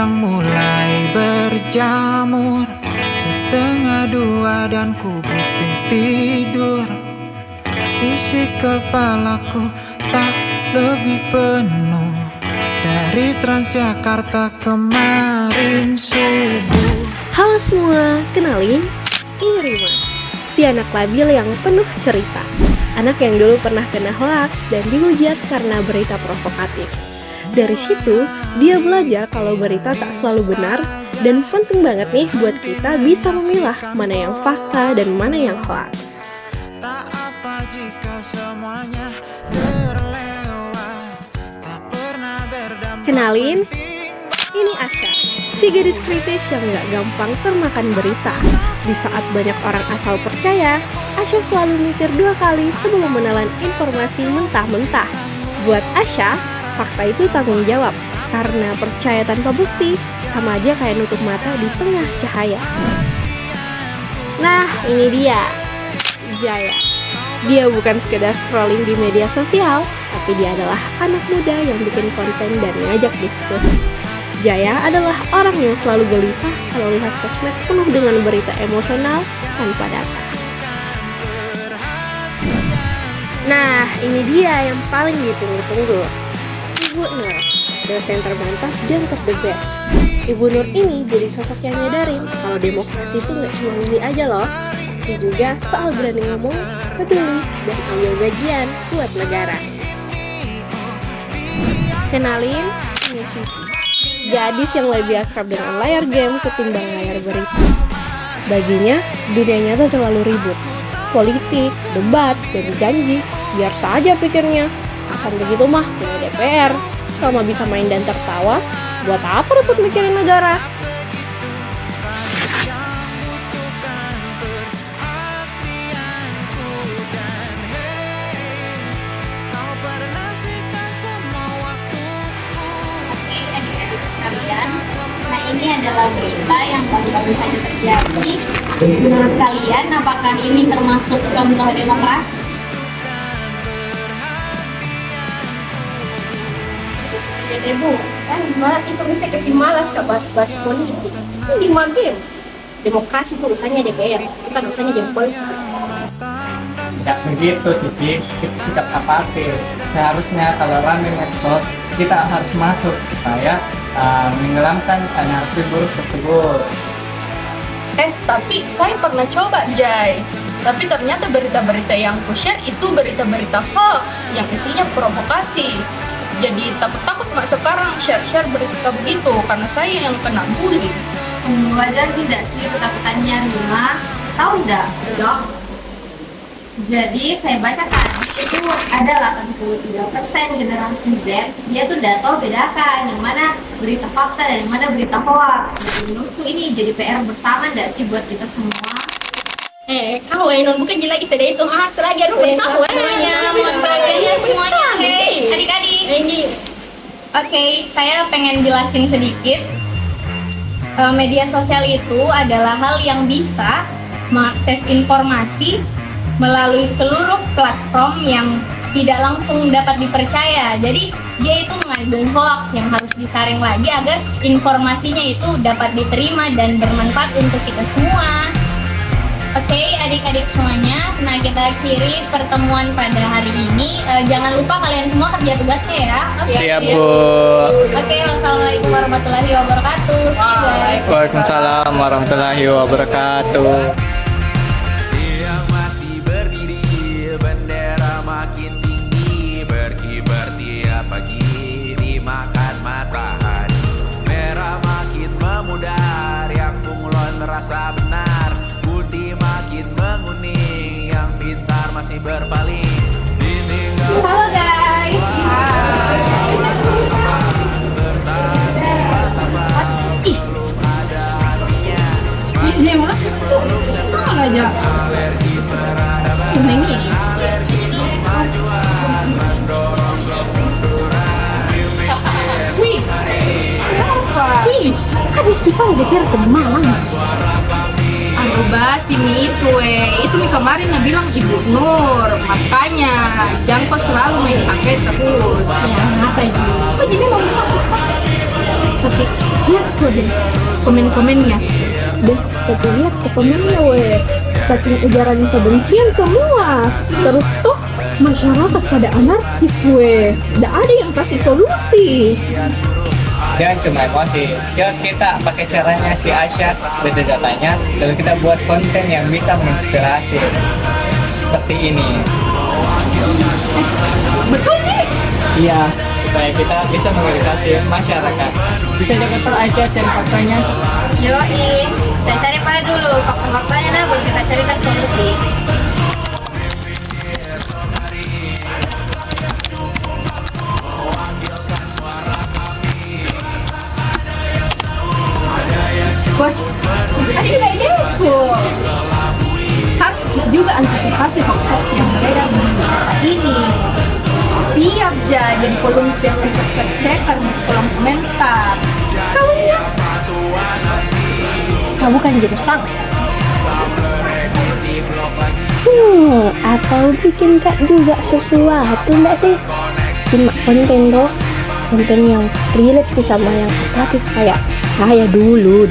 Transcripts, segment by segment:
yang mulai berjamur. Setengah dua dan ku butuh tidur. Isi kepalaku tak lebih penuh dari Transjakarta kemarin subuh. Halo semua, kenalin, ini Rima, si anak labil yang penuh cerita. Anak yang dulu pernah kena hoaks dan dihujat karena berita provokatif. Dari situ, dia belajar kalau berita tak selalu benar dan penting banget nih buat kita bisa memilah mana yang fakta dan mana yang hoaks. Tak apa jika semuanya terlewat, tak pernah berdampak. Kenalin, ini Asya, si gadis kritis yang gak gampang termakan berita. Di saat banyak orang asal percaya, Asya selalu mikir 2 kali sebelum menelan informasi mentah-mentah. Buat Asya, fakta itu tanggung jawab, karena percaya tanpa bukti sama aja kayak nutup mata di tengah cahaya. Nah, ini dia, Jaya. Dia bukan sekedar scrolling di media sosial, tapi dia adalah anak muda yang bikin konten dan ngajak diskusi. Jaya adalah orang yang selalu gelisah kalau lihat sosmed penuh dengan berita emosional tanpa data. Nah, ini dia yang paling ditunggu-tunggu. Ibu Nur, dosen terbantah dan terdebes. Ibu Nur ini jadi sosok yang nyadarin kalau demokrasi itu nggak cuma milih aja loh, tapi juga soal berani ngomong, peduli, dan ambil bagian buat negara. Kenalin, ini Sisi, gadis yang lebih akrab dengan layar game ketimbang layar berita. Baginya, dunia nyata terlalu ribut. Politik, debat, dan janji, biar saja pikirnya. Asal begitu mah punya DPR. Selama bisa main dan tertawa, buat apa repot mikirin negara? Oke, adik-adik sekalian, nah ini adalah berita yang baru-baru saja terjadi. Menurut kalian, apakah ini termasuk contoh demokrasi? Ya Bu, kan malah itu bisa kasih malas ke bahas-bahas politik. Ini 5 game. Demokrasi itu urusannya DPR, kita urusannya game politik. Tidak begitu sih, sikap apatis. Seharusnya kalau rame medsos, kita harus masuk supaya menenggelamkan narasi buruk tersebut. Tapi saya pernah coba, Jai. Tapi ternyata berita-berita yang ku share itu berita-berita hoax yang isinya provokasi. Jadi takut-takut mak sekarang share-share berita begitu karena saya yang kena bully. Wajar tidak sih ketakutannya Rima? Tahu enggak? Jadi saya baca tadi itu ada 83% generasi Z, dia tuh udah tahu bedakan yang mana berita fakta dan yang mana berita hoax. Jadi menurutku ini jadi PR bersama enggak sih buat kita semua? Kau non bukan jelek sedih itu selagi aku tahu semuanya, semuanya. Oke, adik-adik. Oke, saya pengen jelasin sedikit. Media sosial itu adalah hal yang bisa mengakses informasi melalui seluruh platform yang tidak langsung dapat dipercaya. Jadi dia itu mengandung hoax yang harus disaring lagi agar informasinya itu dapat diterima dan bermanfaat untuk kita semua. Oke, adik-adik semuanya, nah kita akhiri pertemuan pada hari ini. Jangan lupa kalian semua kerja tugasnya ya. Siap, Bu. Oke, wassalamualaikum warahmatullahi wabarakatuh. See you guys. Waalaikumsalam warahmatullahi wabarakatuh. Dia masih berdiri, bendera makin tinggi, berkibar tiap pagi dimakan matahari. Merah makin memudar, yang bunglon merasa benar. Putih makin menguning, yang pintar masih berpaling. Ditinggal. Halo guys. Ini masuk tuh, tenang aja. Ini. Wih, Habis kita udah DPR ke Malang. aduh basi Mi itu Mi kemarin bilang Ibu Nur, makanya jangan kau selalu main pakai terus. Ya, ngapa itu? Kok jadi mau sakit? Tapi Lihat kok deh komen-komennya. Deh, tapi lihat ke komennya weh. Saking ujaran kebencian semua. Terus toh masyarakat pada anarkis weh. Nggak ada yang kasih solusi. Jangan cuma emosi. Yuk kita pakai caranya si Asya, beda datanya, lalu kita buat konten yang bisa menginspirasi. Seperti ini. Betul nih. Iya, supaya kita bisa mengedukasi masyarakat. Bisa Jakarta Asya cari faktanya. Yoi, saya cari pada dulu fakta-faktanya, nah baru kita carikan solusi. Wah, ada juga ideku. Harus juga antisipasi hoax yang beredar di data ini. Siap ya jadi volunteer untuk fact checker di kolom semester. Kamu lihat? Kamu kan jurusan. Atau bikin kak juga sesuatu enggak sih? Cuma konten tuh, konten yang relate sih sama yang gratis kayak saya dulu.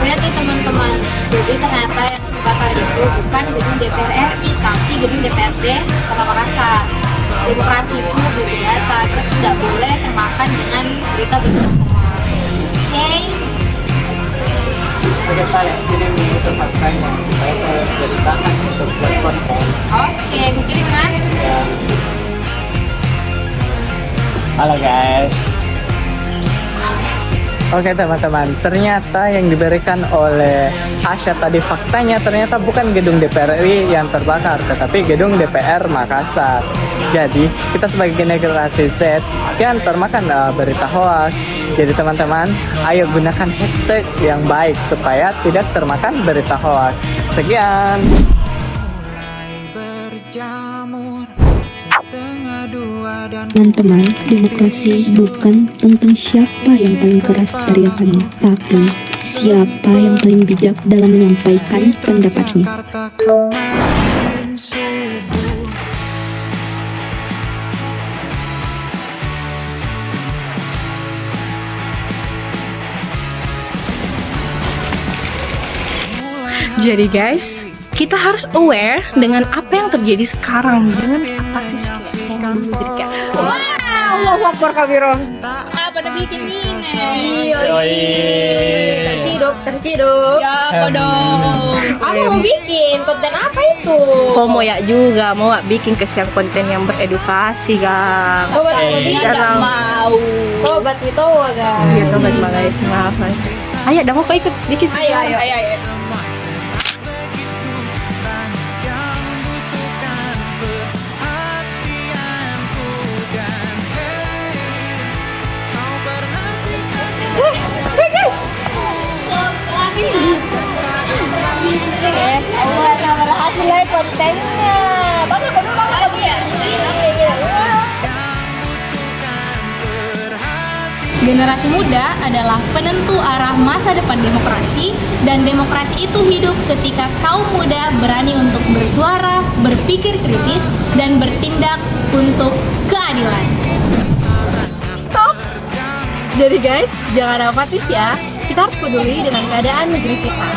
Lihat nih teman-teman, jadi ternyata yang terbakar itu bukan gedung DPR RI, tapi gedung DPRD Kota Makassar. Demokrasi itu butuh data, kita tidak boleh termakan dengan berita berita hoax. Oke? Oke Pak, sini mengikuti faktanya supaya saya jadi bahan untuk buat konten. Oke, mungkin kan? Ya. Halo guys. Oke teman-teman, ternyata yang diberikan oleh Asya tadi faktanya ternyata bukan gedung DPR RI yang terbakar, tetapi gedung DPR Makassar. Jadi kita sebagai generasi Z yang termakan berita hoax. Jadi teman-teman, ayo gunakan hashtag yang baik supaya tidak termakan berita hoax. Sekian. Teman-teman, demokrasi bukan tentang siapa yang paling keras teriakannya, tapi siapa yang paling bijak dalam menyampaikan pendapatnya. Jadi guys, kita harus aware dengan apa yang terjadi sekarang. Jangan apatis kayak saya dulu jadi kayak Allahu Akbar kabiro. Apa udah bikin ini? Terciduk. Ya, kodong. Aku mau bikin konten apa itu? Mau ya juga mau bikin kesiang konten yang beredukasi gang. Obat dia Jarang. nggak mau. Obat itu agak. Iya teman guys, maaf. Ayo, dah mau ikut dikit. Ayo. Berhasil kontennya. Bapak kedua lagi ya. Generasi muda adalah penentu arah masa depan demokrasi, dan demokrasi itu hidup ketika kaum muda berani untuk bersuara, berpikir kritis, dan bertindak untuk keadilan. Stop. Jadi guys, jangan apatis ya. Kita harus peduli dengan keadaan negeri kita.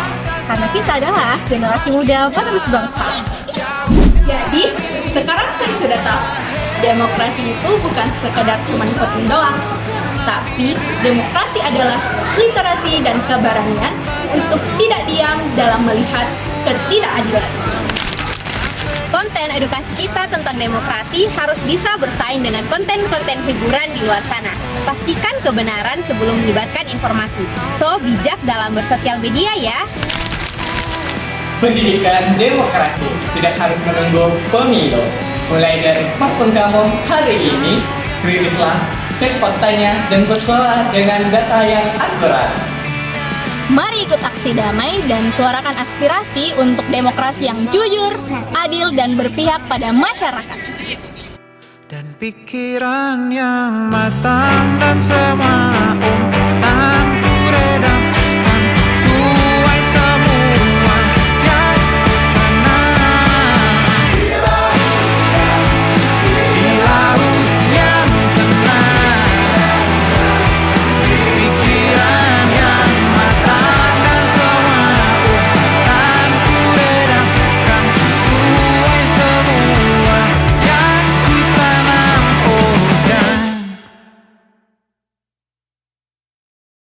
Karena kita adalah generasi muda penerus bangsa. Jadi, sekarang saya sudah tahu, demokrasi itu bukan sekedar cuma voting doang, tapi demokrasi adalah literasi dan keberanian untuk tidak diam dalam melihat ketidakadilan. Konten edukasi kita tentang demokrasi harus bisa bersaing dengan konten-konten hiburan di luar sana. Pastikan kebenaran sebelum menyebarkan informasi. So, bijak dalam bersosial media ya. Pendidikan demokrasi tidak harus menunggu pemilu. Mulai dari smartphone kamu hari ini, kritislah, cek faktanya, dan bersuara dengan data yang akurat. Mari ikut aksi damai dan suarakan aspirasi untuk demokrasi yang jujur, adil, dan berpihak pada masyarakat. Dan pikiran yang matang dan semaum